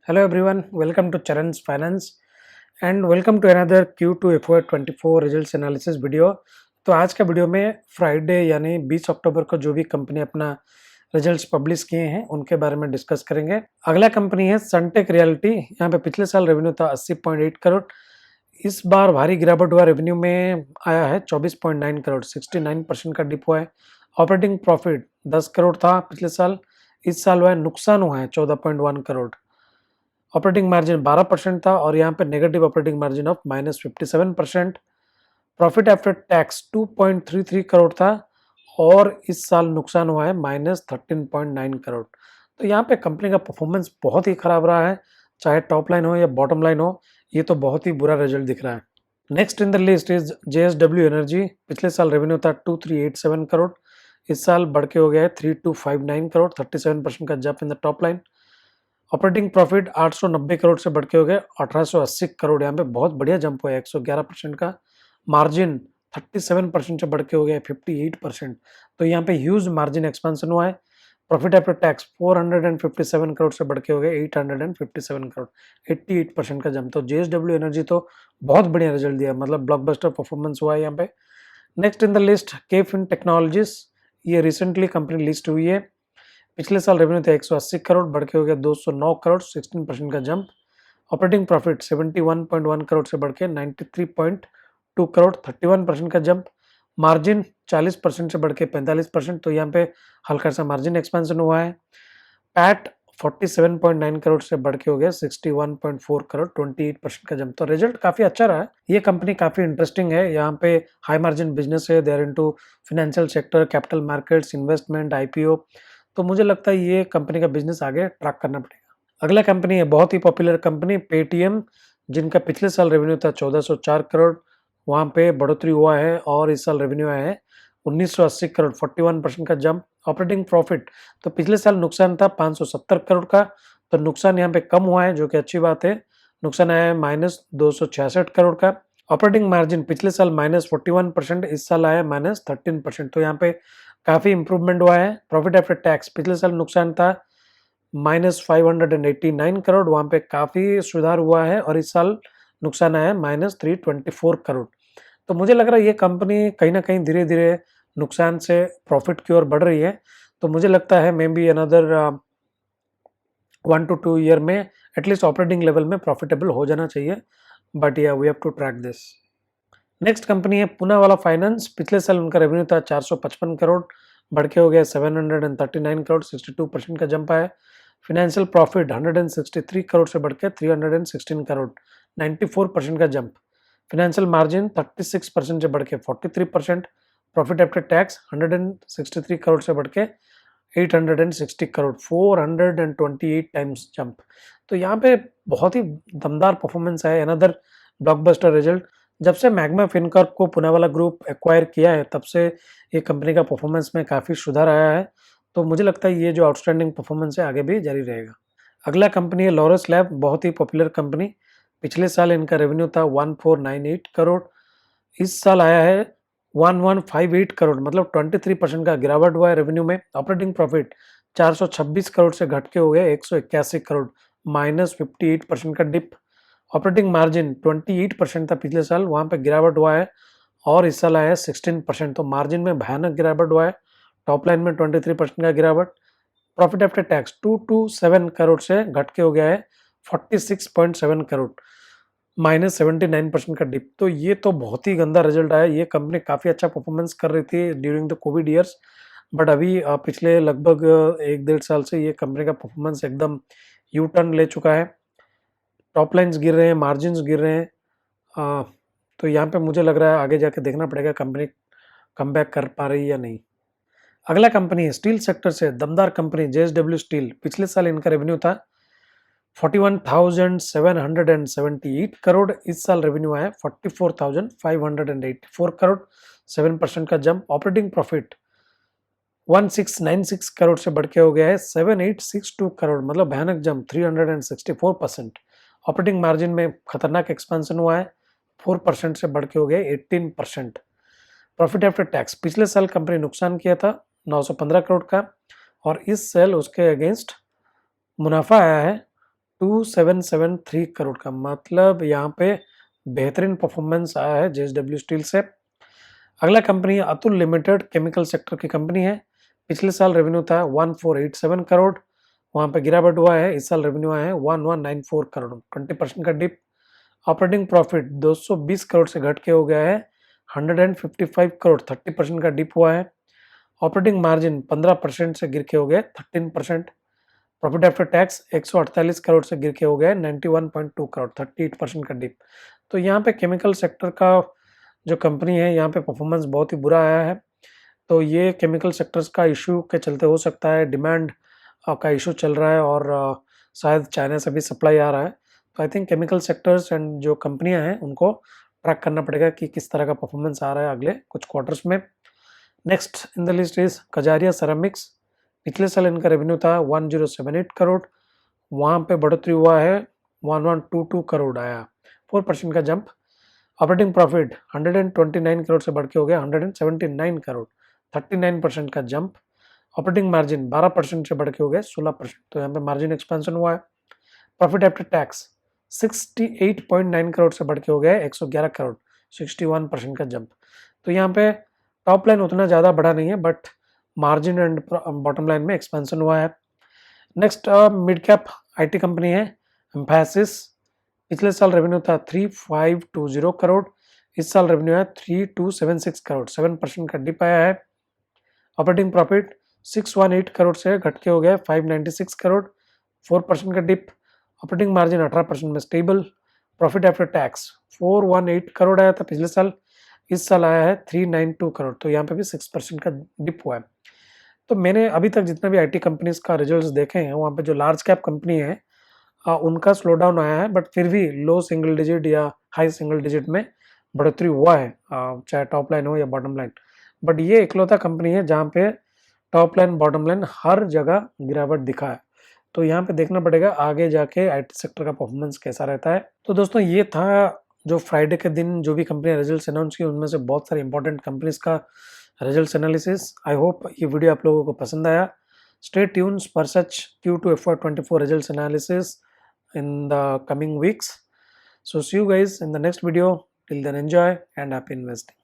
Hello everyone, welcome to Charan's Finance and welcome to another Q2 FY24 results analysis video। तो आज का video में Friday यानी 20 अक्टूबर को जो भी कंपनी अपना रिजल्ट्स पब्लिश किए हैं उनके बारे में डिस्कस करेंगे। अगला कंपनी है सनटेक रियल्टी। यहाँ पे पिछले साल रेवेन्यू था 80.8 करोड़। इस बार भारी गिरावट हुआ रेवेन्यू में आया है 24.9 करोड़, 69% का डिप हुआ है। ऑपरेटिंग प्रॉफिट 10 करोड़ था पिछले साल, इस साल हुआ है नुकसान हुआ है 14.1 करोड़। ऑपरेटिंग मार्जिन 12% था और यहाँ पे negative operating margin of -57%। Profit after tax 2.33 crore था और इस साल नुकसान हुआ है -13.9 करोड़। तो यहाँ पे कंपनी का परफॉर्मेंस बहुत ही खराब रहा है, चाहे टॉप लाइन हो या बॉटम लाइन हो, ये तो बहुत ही बुरा रिजल्ट दिख रहा है। Next in the list is JSW energy. पिछले साल रेवेन्यू था 2387 करोड़, इस साल बढ़ के हो गया है 3259 करोड़, 37% का jump in the top line. Operating profit 890 crore से बढ़ के हो गए 1880 करोड़, यहाँ पे बहुत बढ़िया जंप हुआ है 111% का। मार्जिन 37% से बढ़ के हो गया 58%, तो यहाँ पे ह्यूज मार्जिन एक्सपेंशन हुआ है। प्रॉफिट आफ्टर टैक्स 457 करोड़ से बढ़ के हो गए 857 करोड़, 88% का जंप। तो JSW एनर्जी तो बहुत बढ़िया रिजल्ट दिया, मतलब ब्लॉकबस्टर परफॉर्मेंस हुआ है यहाँ पे। Next in the list KFin technologies. ये रिसेंटली कंपनी लिस्ट हुई है। पिछले साल रेवेन्यू था 180 करोड़, बढ़ के हो गया 209 करोड़, 16% का जंप। ऑपरेटिंग प्रॉफिट 71.1 करोड़ से बढ़ के 93.2 करोड़, 31% का जंप। मार्जिन 40% से बढ़ के 45%, तो यहाँ पे हल्का सा मार्जिन एक्सपेंशन हुआ है। पैट 47.9 करोड़ से बढ़ के हो गया 61.4 करोड़, 28% का जंप। तो रिजल्ट काफी अच्छा रहा है। ये कंपनी काफी इंटरेस्टिंग है, यहाँ पे हाई मार्जिन बिजनेस है, they are into financial sector, capital markets, investment, IPO। तो मुझे लगता है ये कंपनी का बिजनेस आगे ट्रैक करना पड़ेगा। अगला कंपनी है बहुत ही पॉपुलर कंपनी पेटीएम, जिनका पिछले साल रेवेन्यू था 1404 करोड़, वहाँ पे बढ़ोतरी हुआ है और इस साल रेवेन्यू आया है 1980 करोड़, 41% का जंप। ऑपरेटिंग प्रॉफिट तो पिछले साल नुकसान था 570 करोड़ का, तो नुकसान यहाँ पे कम हुआ है, जो कि अच्छी बात है। नुकसान आया है -266 करोड़ का। ऑपरेटिंग मार्जिन पिछले साल -41%, इस साल आया -13%, तो यहाँ पे काफी इंप्रूवमेंट हुआ है। प्रॉफिट आफ्टर टैक्स पिछले साल नुकसान था -589 करोड़, वहां पे काफी सुधार हुआ है और इस साल नुकसान आया -324 करोड़। तो मुझे लग रहा है ये कंपनी कहीं ना कहीं धीरे धीरे नुकसान से प्रॉफिट की ओर बढ़ रही है। तो मुझे लगता है maybe another 1 to 2 year में एटलीस्ट ऑपरेटिंग लेवल में प्रॉफिटेबल हो जाना चाहिए, but yeah we have to track this. Next company है पूनावाला फाइनेंस। पिछले साल उनका रेवेन्यू था 455 करोड़, बढ़ के हो गया 739 करोड़, 62% का जंप आया। फाइनेंशियल प्रॉफिट 163 करोड़ से बढ़ के 316 करोड़, 94% का जंप। फाइनेंशियल मार्जिन 36% से बढ़ के 43%। प्रॉफिट आफ्टर टैक्स 163 करोड़ से बढ़ के 860 करोड़, 428 टाइम्स जंप। तो यहाँ पे बहुत ही दमदार परफॉर्मेंस है, अनदर ब्लॉकबस्टर रिजल्ट। जब से मैग्मा फिनकॉर्प को पूनावाला ग्रुप एक्वायर किया है, तब से ये कंपनी का परफॉर्मेंस में काफ़ी सुधार आया है। तो मुझे लगता है ये जो आउटस्टैंडिंग परफॉर्मेंस है आगे भी जारी रहेगा। अगला कंपनी है लॉरस लैब, बहुत ही पॉपुलर कंपनी। पिछले साल इनका रेवेन्यू था 1498 करोड़, इस साल आया है 1158 करोड़, मतलब 23% का गिरावट हुआ है रेवेन्यू में। ऑपरेटिंग प्रॉफिट 426 करोड़ से घट के हो गया 181 करोड़, -58% का डिप। ऑपरेटिंग मार्जिन 28% था पिछले साल, वहां पे गिरावट हुआ है और इस साल आया है 16%, तो मार्जिन में भयानक गिरावट हुआ है। टॉप लाइन में 23% का गिरावट। प्रॉफिट आफ्टर टैक्स 227 करोड़ से घट के हो गया है 46.7 करोड़, -79% का डिप। तो ये तो बहुत ही गंदा रिजल्ट आया। ये कंपनी काफ़ी अच्छा परफॉर्मेंस कर रही थी during the Covid years, but अभी पिछले लगभग 1-1.5 साल से ये कंपनी का परफॉर्मेंस एकदम यू टर्न ले चुका है। टॉप लाइन्स गिर रहे हैं, मार्जिन्स गिर रहे हैं। तो यहाँ पे मुझे लग रहा है आगे जाके देखना पड़ेगा कंपनी कम बैक कर पा रही है या नहीं। अगला कंपनी है स्टील सेक्टर से दमदार कंपनी JSW स्टील। पिछले साल इनका रेवेन्यू था 41,778 करोड़, इस साल रेवेन्यू आया 44,584 करोड़, 7% का जंप। ऑपरेटिंग प्रॉफिट 1696 करोड़ से बढ़ के हो गया है 7862 करोड़, मतलब भयानक जंप, 364%। ऑपरेटिंग मार्जिन में खतरनाक एक्सपेंशन हुआ है, 4% से बढ़ के हो गया 18%। प्रॉफिट आफ्टर टैक्स पिछले साल कंपनी नुकसान किया था 915 करोड़ का और इस साल उसके अगेंस्ट मुनाफा आया है 2773 करोड़ का, मतलब यहाँ पे बेहतरीन परफॉर्मेंस आया है जेएसडब्ल्यू स्टील से। अगला company Atul limited, chemical sector की कंपनी है। पिछले साल रेवेन्यू था 1487 करोड़, वहाँ पे गिरावट हुआ है। इस साल रेवेन्यू आया है 1194 करोड़, 20% का डिप। ऑपरेटिंग प्रॉफिट 220 करोड़ से घट के हो गया है 155 करोड़, 30% का डिप हुआ है। ऑपरेटिंग मार्जिन 15% से गिर के हो गया 13%। प्रॉफिट आफ्टर टैक्स 148 करोड़ से गिर के हो गया 91.2 करोड़, 38% का डिप। तो यहाँ पे केमिकल सेक्टर का जो कंपनी है, यहाँ पे परफॉर्मेंस बहुत ही बुरा आया है। तो ये केमिकल सेक्टर्स का इशू के चलते हो सकता है, डिमांड का इशू चल रहा है और शायद चाइना से भी सप्लाई आ रहा है। तो I think chemical sectors and जो कंपनियां हैं उनको ट्रैक करना पड़ेगा कि किस तरह का परफॉर्मेंस आ रहा है अगले कुछ क्वार्टर्स में। Next in the list is Kajaria ceramics. पिछले साल इनका रेवेन्यू था 1078 करोड़, वहाँ पे बढ़ोतरी हुआ है 1122 करोड़ आया, 4% का जंप। ऑपरेटिंग प्रॉफिट 129 करोड़ से बढ़ के हो गया 179 करोड़, 39% का जंप। ऑपरेटिंग मार्जिन 12% से बढ़ के हो गया 16%, तो यहाँ पे मार्जिन एक्सपेंशन हुआ है। प्रॉफिट आफ्टर टैक्स 68.9 करोड़ से बढ़ के हो गया 111 करोड़, 61% का जंप। तो यहाँ पे टॉप लाइन उतना ज़्यादा बढ़ा नहीं है, but margin and bottom line में एक्सपेंशन हुआ है। Next mid cap IT company है एम्फैसिस। पिछले साल रेवेन्यू था 3520 करोड़, इस साल रेवेन्यू है 3276 करोड़, 7% का डिप आया है। ऑपरेटिंग प्रॉफिट 618 करोड़ से घट के हो गया 596 करोड़, 4% का डिप। ऑपरेटिंग मार्जिन 18% में stable. Profit after tax 418 crore आया था पिछले साल, इस साल आया है 392 करोड़, तो यहाँ पे भी 6% का डिप हुआ है। तो मैंने अभी तक जितने भी आईटी कंपनीज का रिजल्ट्स देखे हैं, वहाँ पे जो लार्ज कैप कंपनी है उनका स्लो डाउन आया है, बट फिर भी लो सिंगल डिजिट या हाई सिंगल डिजिट में बढ़ोतरी हुआ है, चाहे टॉप लाइन हो या बॉटम लाइन। बट ये इकलौता कंपनी है जहाँ पे टॉप लाइन बॉटम लाइन हर जगह गिरावट दिखा है। तो यहाँ पे देखना पड़ेगा आगे जाके आईटी सेक्टर का परफॉर्मेंस कैसा रहता है। तो दोस्तों ये था जो फ्राइडे के दिन जो भी कंपनी रिजल्ट्स अनाउंस की, उनमें से बहुत सारी इंपॉर्टेंट कंपनीज का रिजल्ट्स एनालिसिस। आई होप ये वीडियो आप लोगों को पसंद आया। Stay tunes for such Q2 FY24 results analysis in the coming weeks. So see you guys in the next video. Till then, enjoy and happy investing.